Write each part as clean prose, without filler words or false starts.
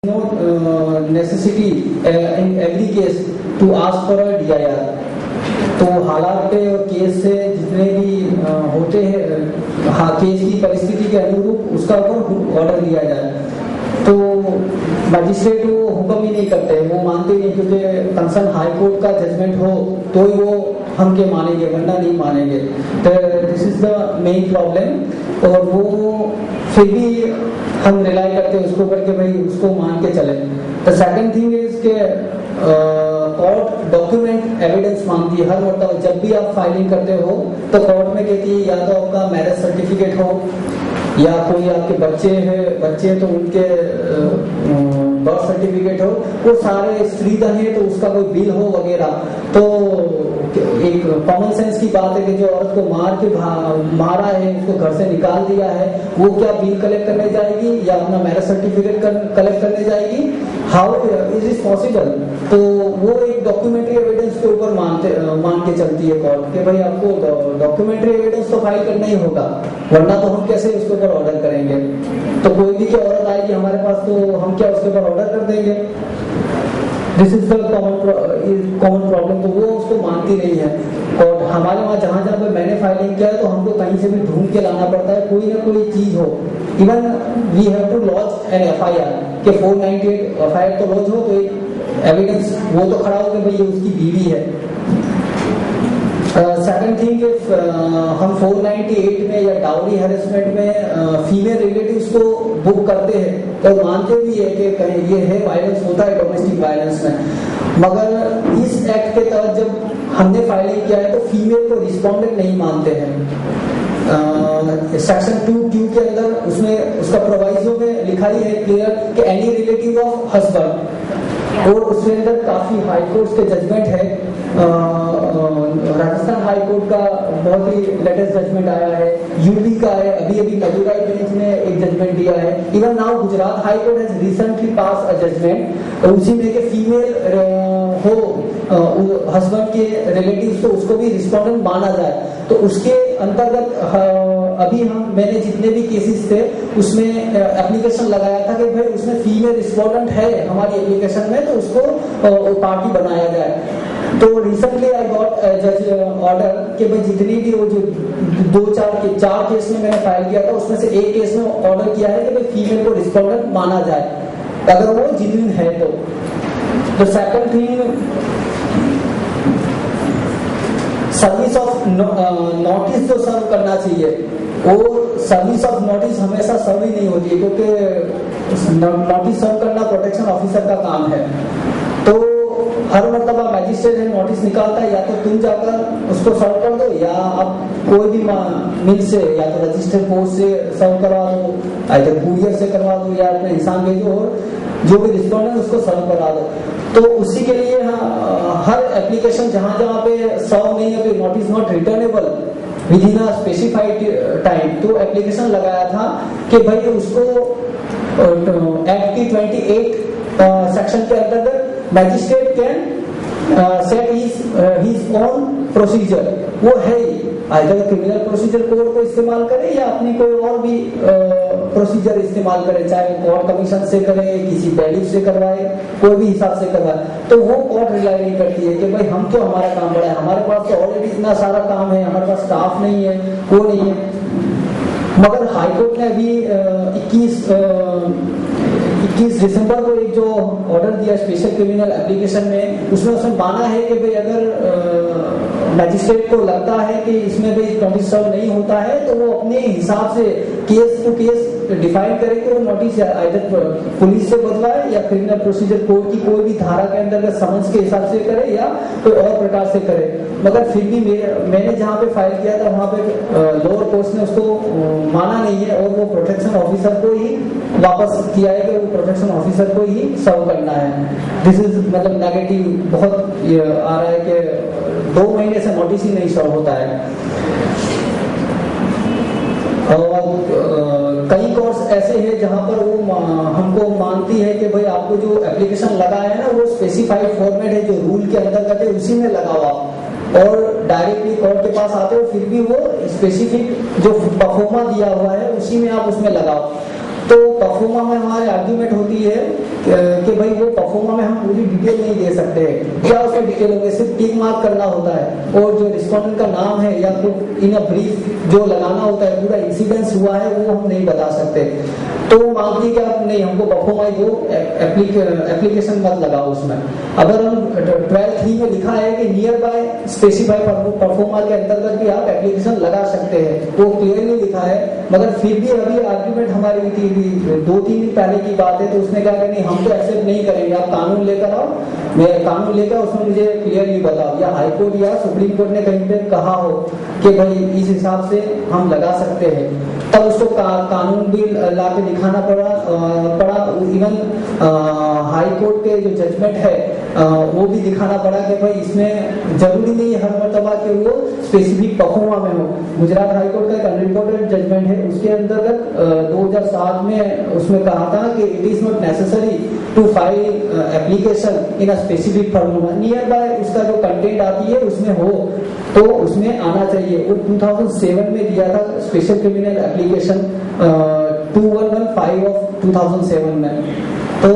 no necessity in every case to ask for a DIR. तो हालात पे और केस से जितने भी होते हैं, हाँ, केस की परिस्थिति के अनुरूप उसका ऊपर ऑर्डर दिया जाए। तो मजिस्ट्रेट वो हुक्म ही नहीं करते, वो मानते नहीं, क्योंकि कंसर्न हाई कोर्ट का जजमेंट हो तो ही वो हम के मानेंगे, वरना नहीं मानेंगे। तो this is the main problem. और वो फिर भी हम रिलाई करते हैं उसके ऊपर कि भाई उसको मान के चले। द सेकंड थिंग इज के कोर्ट डॉक्यूमेंट एविडेंस मांगती है हर मतलब जब भी आप फाइलिंग करते हो तो कोर्ट में कहती है या तो आपका मैरिज सर्टिफिकेट हो या कोई आपके बच्चे तो उनके बर्थ सर्टिफिकेट हो, वो सारे स्त्रीधन है तो उसका कोई बिल हो वगैरह। तो एक कॉमन सेंस की बात है कि जो औरत को मारा है, उसको घर से निकाल दिया है, वो क्या बिल कलेक्ट करने जाएगी या अपना मैरिज सर्टिफिकेट कलेक्ट करने जाएगी? How is it possible? तो वो एक डॉक्यूमेंट्री एविडेंस के ऊपर मान के चलती है कोर्ट कि भाई आपको डॉक्यूमेंट्री एविडेंस तो फाइल करना ही होगा, वरना तो हम कैसे उसके ऊपर ऑर्डर करेंगे? तो कोई भी क्या औरत आएगी हमारे पास तो हम क्या उसके ऊपर ऑर्डर कर देंगे? This is the common problem. तो वो उसको मानती नहीं है कोर्ट। हमारे वहाँ जहाँ पे मैंने फाइलिंग किया है तो हमको कहीं से भी ढूंढ के लाना पड़ता है, कोई ना कोई चीज हो। Even we have to launch an FIR के 498 FIR तो लॉन्च हो तो एविडेंस वो तो खड़ा हो कि भाई ये उसकी बीवी है। सेकंड थिंग, हम 498 में या डाउरी हैरेसमेंट में फीमेल रिलेटिव्स को बुक करते हैं तो मानते भी है कि कहीं ये है वायलेंस होता है डोमेस्टिक वायलेंस में, मगर इस एक्ट के तहत जब हमने फाइलिंग किया है तो फीमेल को रिस्पोंडेंट नहीं मानते हैं। सेक्शन 2Q के अंदर उसमें उसका प्रोवाइजो में लिखा ही है क्लियर कि एनी रिलेटिव ऑफ हस्बैंड, और उसके अंदर काफी हाई कोर्ट के जजमेंट है। राजस्थान हाई कोर्ट का बहुत ही लेटेस्ट जजमेंट आया है, यूपी का है, अभी मदुराई बेंच ने एक जजमेंट दिया है। Even now Gujarat high court has recently pass a judgement उसी में कि फीमेल हो हस्बैंड के रिलेटिव्स तो उसको भी रिस्पोंडेंट माना जाए। तो उसके अंतर्गत अभी मैंने जितने भी केसेस थे उसमें एप्लीकेशन लगाया था कि भाई उसमें फीमेल रिस्पोंडेंट है हमारी एप्लीकेशन में तो उसको पार्टी बनाया जाए। तो रिसेंटली आई गॉट जज ऑर्डर कि भाई जितनी भी वो जो चार केस में मैंने फाइल किया था उसमें से एक केस में ऑर्डर किया है कि भाई फीमेल को रिस्पोंडेंट माना जाए अगर वो जेन्युइन है तो। The second thing, service of notice जो सर्व करना चाहिए वो सर्विस ऑफ नोटिस हमेशा सर्व ही नहीं होती है, क्योंकि नोटिस सर्व करना प्रोटेक्शन ऑफिसर का काम है। तो हर मतलब मैजिस्ट्रेट नोटिस निकालता है, या तो तुम जाकर उसको सर्व कर दो या आप कोई भी मिल से या तो रजिस्टर्ड पोस्ट से सर्व करवा दो, या कुरियर से करवा दो या अपने इंसान भेजो और जो भी रिस्पोंडेंट उसको सर्व करा दो। तो उसी के लिए हर एप्लीकेशन जहां पे सर्व नहीं है तो notice not returnable with in a specified time, तो एप्लीकेशन लगाया था कि भाई उसको एक्ट की 28 सेक्शन के अंतर्गत magistrate can set his own procedure, वो है आइदर क्रिमिनल प्रोसीजर कोड को इस्तेमाल करे या अपनी कोई और भी प्रोसीजर इस्तेमाल करे, चाहे कोर्ट कमीशन से करे, किसी बैलिफ से करवाए, कोई भी हिसाब से करवाए। तो वो कोर्ट रिलाई नहीं करती है कि भाई हम तो हमारा काम बड़ा है, हमारे पास तो ऑलरेडी इतना सारा काम है, हमारे पास स्टाफ नहीं है, वो नहीं है। मगर हाईकोर्ट ने अभी 21 दिसंबर को एक जो ऑर्डर दिया स्पेशल क्रिमिनल एप्लीकेशन में, उसमें माना है कि भाई अगर मैजिस्ट्रेट को लगता है कि इसमें भाई नोटिस सर्व नहीं होता है तो वो अपने हिसाब से केस टू केस डिफाइन करे कि वो नोटिस आइदर पुलिस से बदलवाए या क्रिमिनल प्रोसीजर कोड की कोई भी धारा के अंदर समन्स के हिसाब से करे या कोई और प्रकार से करे। मगर फिर भी मैंने जहाँ पे फाइल किया था वहाँ पे लोअर कोर्ट ने उसको माना नहीं है और वो प्रोटेक्शन ऑफिसर को ही वापस किया है कि वो प्रोटेक्शन ऑफिसर को ही सर्व करना है। दिस इज मतलब नेगेटिव बहुत आ रहा है कि 2 महीने से नोटिस ही नहीं सर्व होता है। और कई कोर्स ऐसे हैं जहां पर वो हमको मानती है कि भाई आपको जो एप्लीकेशन लगा है ना वो स्पेसिफाइड फॉर्मेट है जो रूल के अंतर्गत है उसी में लगाओ आप, और डायरेक्टली कोर्ट के पास आते हो फिर भी वो स्पेसिफिक जो परफॉर्मा दिया हुआ है उसी में आप उसमें लगाओ। तो परफॉर्मा में हमारे आर्ग्यूमेंट होती है कि भाई वो परफॉर्मा में हम पूरी डिटेल नहीं दे सकते हैं। क्या उसमें डिटेल होंगे, सिर्फ टिक मार्क करना होता है और जो रिस्पोंडेंट का नाम है या फिर इन अ ब्रीफ जो लगाना होता है, पूरा इंसिडेंस हुआ है वो हम नहीं बता सकते। तो वो मांगती है कि आप नहीं, हमको परफॉर्मा दो, एप्लीकेशन मत लगाओ उसमें। अगर हम 12(3) में लिखा है कि नियर बाय स्पेसिफाई परफॉर्मा के अंतर्गत भी आप एप्लीकेशन लगा सकते हैं, वो क्लियरली लिखा है, मगर फिर भी अभी आर्ग्यूमेंट हमारी हुई थी 2-3 दिन पहले की बात है, तो उसने कहा कि नहीं हम तो एक्सेप्ट नहीं करेंगे, आप कानून लेकर आओ, मैं कानून लेकर उसमें मुझे क्लियरली बताओ, या हाई कोर्ट या सुप्रीम कोर्ट ने कहीं पे कहा हो कि भाई इस हिसाब से हम लगा सकते हैं, तब उसको कानून भी ला के दिखाना पड़ा। इवन हाई कोर्ट के जो जजमेंट है वो भी दिखाना पड़ा कि भाई इसमें जरूरी नहीं है हर मर्तबा कि वो स्पेसिफिक परफॉर्मा में हो। गुजरात हाई कोर्ट का एक अनरिपोर्टेड जजमेंट है, उसके अंतर्गत 2007 में उसमें कहा था कि it is not necessary to file application in a specific proforma, nearby उसका जो कंटेंट आती है उसमें हो तो उसमें आना चाहिए। वो 2007 में दिया था स्पेशल क्रिमिनल एप्लीकेशन 2115 ऑफ 2007 में। तो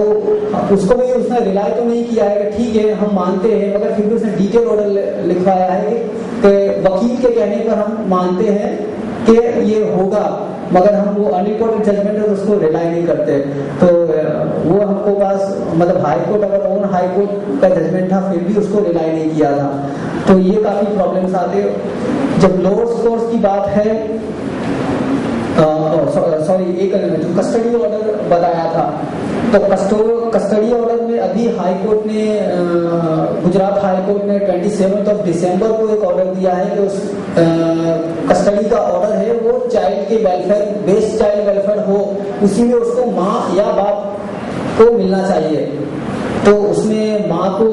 उसको भी उसने रिलाई तो नहीं किया है कि ठीक है हम मानते हैं, मगर फिर भी उसने डिटेल ऑर्डर लिखवाया है कि वकील के कहने पर हम मानते हैं कि ये होगा, मगर हम वो अनरिपोर्टेड जजमेंट है उसको रिलाई नहीं करते। तो वो हमको पास मतलब हाई कोर्ट अगर ओन हाई कोर्ट का जजमेंट था फिर भी उसको रिलाई नहीं किया था। तो ये काफी प्रॉब्लम्स आते। जब लोअर कोर्ट्स की बात है, सॉरी एक जो कस्टडी ऑर्डर बताया था, तो कस्टडी ऑर्डर में अभी हाई कोर्ट ने गुजरात हाई कोर्ट ने 27 दिसंबर को एक ऑर्डर दिया है कि उस कस्टडी का ऑर्डर है वो चाइल्ड के वेलफेयर, बेस्ट चाइल्ड वेलफेयर हो, उसी में उसको माँ या बाप को मिलना चाहिए। तो उसने माँ को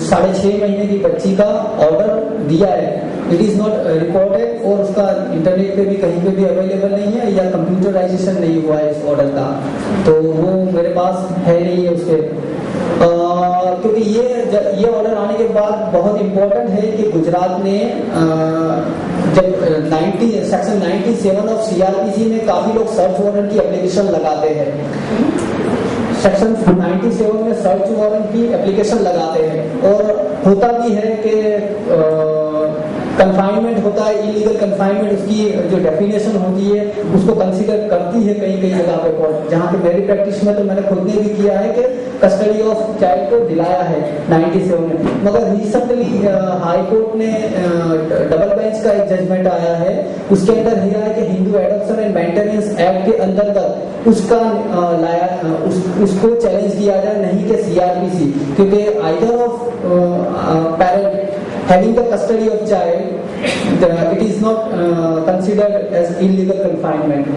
6.5 महीने की बच्ची का ऑर्डर दिया है। इट इज नॉट रिकॉर्डेड और उसका इंटरनेट पे भी कहीं पे भी अवेलेबल नहीं है या कंप्यूटराइजेशन नहीं हुआ है इस ऑर्डर का, तो वो मेरे पास है नहीं है उसके। क्योंकि ये ऑर्डर आने के बाद बहुत इंपॉर्टेंट है कि गुजरात ने जब सेक्शन 97 ऑफ CRPC में काफी लोग सर्च वारंट की एप्लीकेशन लगाते हैं, सेक्शन 97 में सर्च वारंट की एप्लीकेशन लगाते हैं और होता भी है कि कंफाइनमेंट होता है, इलीगल कंफाइनमेंट, उसकी जो डेफिनेशन होती है उसको कंसीडर करती है कई जगह पे कोर्ट। जहाँ पे मेरी प्रैक्टिस में तो मैंने खुद ने भी किया है कि कस्टडी ऑफ चाइल्ड को दिलाया है 97 में, मगर रिसेंटली हाई कोर्ट ने डबल बेंच का एक जजमेंट आया है, उसके अंदर दिया है कि Hindu adoption and maintenance act के अंतर्गत उसका उसको चैलेंज किया जाए, नहीं कि CRPC, क्योंकि either of parent having the custody of child it is not considered as illegal confinement।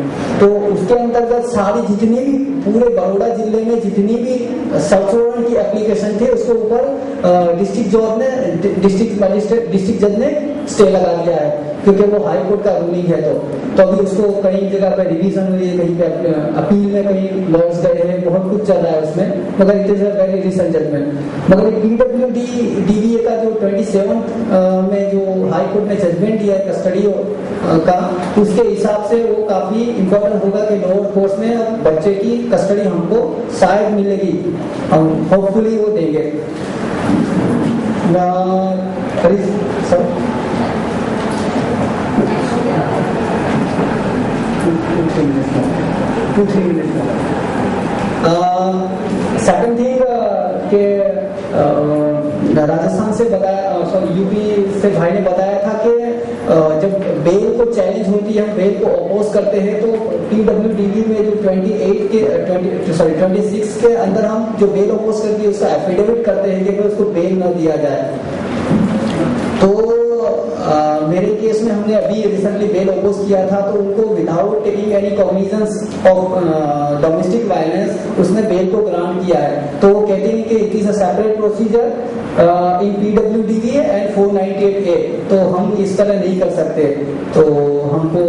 तो उसके अंतर्गत सारी जितनी भी पूरे बड़ौदा जिले में जितनी भी सर्च वारंट की एप्लीकेशन थे उसके ऊपर डिस्ट्रिक्ट जज ने स्टे लगा दिया है, क्योंकि वो हाई कोर्ट का रूलिंग है। तो अभी उसको कई जगह पर रिवीजन हुई है, कहीं पे अपील में कहीं लॉज गए हैं, बहुत कुछ चल रहा है उसमें, मगर it is a very recent judgement. मगर PWD-DVA का जो 27 में जो हाई कोर्ट ने जजमेंट दिया है कस्टडी का, उसके हिसाब से वो काफी इंपॉर्टेंट होगा कि लोअर कोर्ट्स में बच्चे की कस्टडी हमको शायद मिलेगी, हम होपफुली वो देंगे। सेकंड थिंग के राजस्थान से बताया, सॉरी यूपी से भाई ने बताया था कि जब बेल को चैलेंज होती है, हम बेल को अपोज करते हैं, तो PWDV में जो 26 के अंदर हम जो बेल अपोज करती है उसका एफिडेविट करते हैं कि उसको बेल न दिया जाए। तो मेरे केस में हमने अभी रिसेंटली बेल अपोज किया था, तो उनको without taking any cognizance of domestic violence उसने बेल को ग्रांट किया है। तो वो कहते हैं कि it is a separate procedure in PWDV and 498A, तो हम इस तरह नहीं कर सकते। तो हमको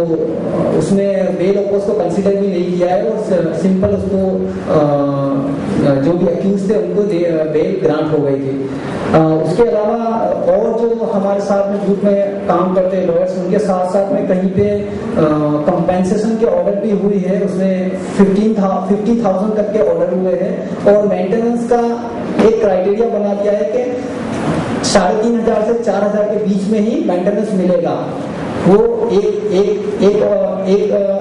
उसमें बेल अपोज को कंसिडर भी नहीं किया है और सिंपल उसको जो भी अक्यूज बेसिस पे उनको बेल ग्रांट हो गई थी। उसके अलावा और जो हमारे साथ में ग्रुप में काम करते हैं लॉयर्स, उनके साथ साथ में कहीं पे कंपेंसेशन के ऑर्डर भी हुई है, उसमें 50,000 तक के ऑर्डर हुए हैं। और मेंटेनेंस का एक क्राइटेरिया बना दिया है कि 3,500 से 4,000 के बीच में ही मेंटेनेंस मिलेगा। वो एक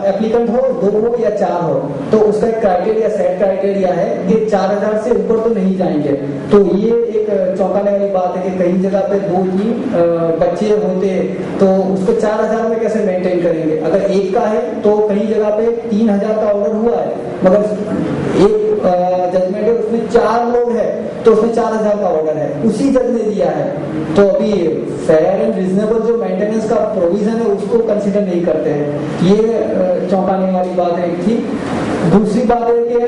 एप्लीकेंट हो, 2 हो या 4 हो, तो उसका एक क्राइटेरिया, सेट क्राइटेरिया है कि 4,000 से ऊपर तो नहीं जाएंगे। तो ये एक चौंकाने वाली बात है कि कई जगह पे 2-3 बच्चे होते तो उसको 4,000 में कैसे मेंटेन करेंगे। अगर एक का है तो कई जगह पे 3,000 का ऑर्डर हुआ है, मगर एक जजमेंट है उसमें 4 लोग है तो उसमें 4,000 का ऑर्डर है, उसी जज ने दिया है। तो अभी फेयर एंड रिजनेबल जो मेंटेनेंस का प्रोविजन है उसको कंसीडर नहीं करते हैं। ये चौंकाने वाली बात है थी। दूसरी बात है कि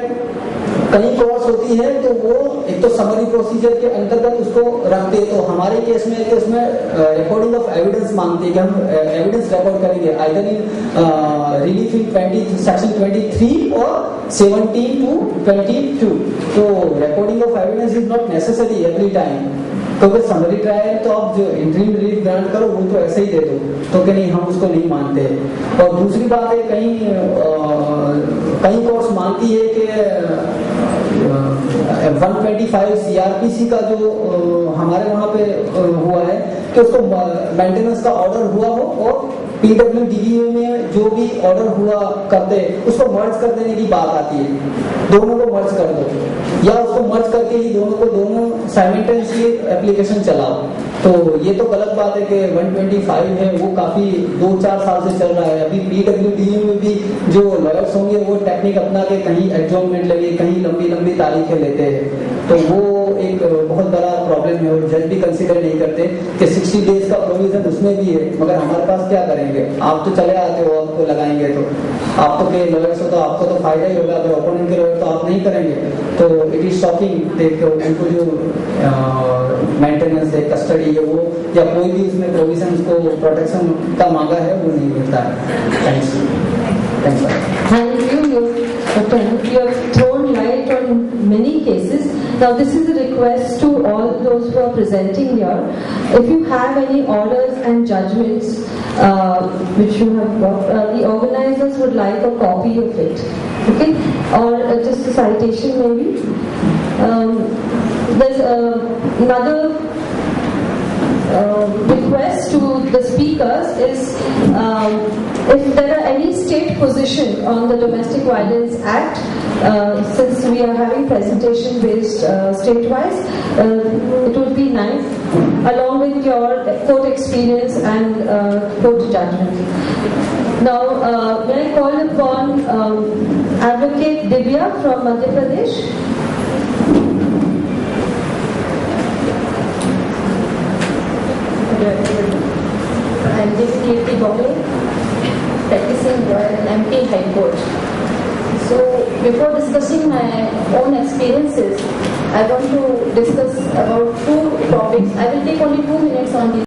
कई कोर्स होती है तो वो एक तो समरी प्रोसीजर के अंतर्गत उसको रखते हैं। तो हमारे केस में उसमें रिकॉर्डिंग ऑफ एविडेंस मांगते हैं कि हम एविडेंस रिकॉर्ड करेंगे either in relief in section 23 और 17 to 22। तो recording of evidence is not necessary every time. तो फिर समरी ट्रायल तो आप जो इंटरिम रिलीफ ग्रांट करो वो तो ऐसे ही दे दो, तो कि नहीं हम उसको नहीं मानते। और दूसरी बात है कई कोर्स मानती है कि 125 CRPC का जो हमारे वहां पे हुआ है कि उसको मेंटेनेंस का ऑर्डर हुआ हो और PWDVA में जो भी ऑर्डर हुआ करते उसको मर्ज कर देने की बात आती है। दोनों को मर्ज कर दो या उसको मर्ज करके ही दोनों साइमल्टेनियसली एप्लीकेशन चलाओ। तो ये तो गलत बात है कि 125 है वो काफी 2-4 साल से चल रहा है। अभी PWDVA में भी जो लॉयर्स होंगे वो टेक्निक अपना के कहीं एडजॉर्नमेंट लगे, कहीं लंबी तारीखें लेते हैं। तो वो एक बहुत बड़ा प्रॉब्लम है और जज भी कंसीडर नहीं करते कि 60 डेज का प्रोविजन उसमें भी है, मगर हमारे पास क्या करेंगे। आप तो चले आते हो, आपको लगाएंगे तो आप तो के लॉयर्स हो तो आपको तो फायदा ही होगा, अगर ओपोनेंट के लॉयर तो आप नहीं करेंगे। तो इट इज शॉकिंग उनको जो मेंटेनेंस है, कस्टडी है वो या कोई भी उसमें प्रोविजन को प्रोटेक्शन का मांगा है वो नहीं मिलता है। Thanks. Thank you. You have thrown light on many cases. Now this is a request to all those who are presenting here. If you have any orders and judgments which you have got, the organizers would like a copy of it. Okay? Or just a citation maybe. There's another request to the speakers is if there are any state position on the Domestic Violence Act, since we are having presentation based state-wise, it would be nice along with your court experience and court judgment. Now, may I call upon Advocate Divya from Madhya Pradesh? I am Kirti Bombay, practicing lawyer in MP High Court. So, before discussing my own experiences, I want to discuss about 2 topics. I will take only 2 minutes on these.